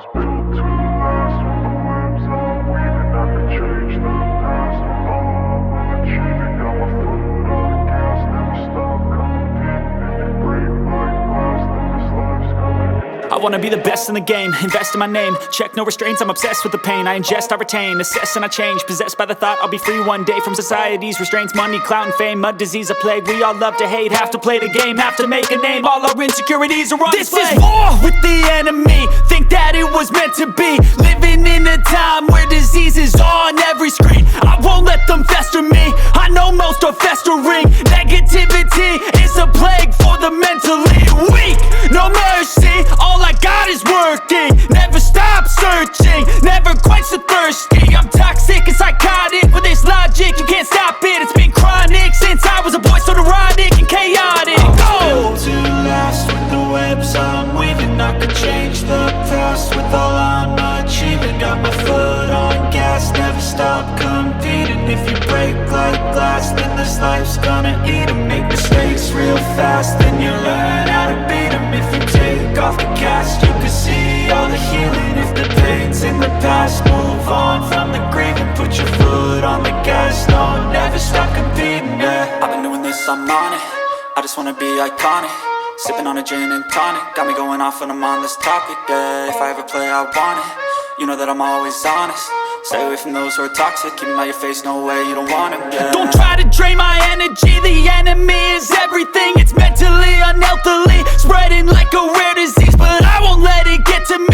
was built to last. With the webs I'm weaving, I could change the past. With all I'm achieving, got my foot on gas. Never stop competing. If you break like glass, then this life's gonna end. I wanna be the best in the game, invest in my name. Check no restraints, I'm obsessed with the pain. I ingest, I retain, assess and I change. Possessed by the thought I'll be free one day from society's restraints. Money, clout and fame, mud, disease, a plague. We all love to hate, have to play the game, have to make a name. All our insecurities are on display. This is war with the enemy, think that it was meant to be. Living in a time where disease is on every screen. I won't let them fester me, I know most are festering. Negativity is a plague for the mentally weak. No mercy, all I got is working. Never stop searching, never quench the thirsty. I'm toxic and psychotic, with this logic you can't stop it. It's been chronic since I was a boy, so neurotic and chaotic. Built to last. With the webs I'm weaving, I could change the past. With all I'm achieving, got my foot on gas. Never stop competing. If you break like glass, then this life's gonna eat 'em. Make mistakes real fast, then you learn how to beat 'em. If you take off the cast, you can see all the healing. If the pain's in the past, move on from the grieving. Put your foot on the gas, no, never stop competing, yeah. I've been doing this, I'm on it. I just wanna be iconic. Sipping on a gin and tonic, got me going off when I'm on this topic, yeah. If I ever play, I want it. You know that I'm always honest. Stay away from those who are toxic. Keep them out your face, no way, you don't want it, yeah. Don't try to drain my energy. The enemy is everything. It's mentally, unhealthily, spreading like a rare disease. But I won't let it get to me.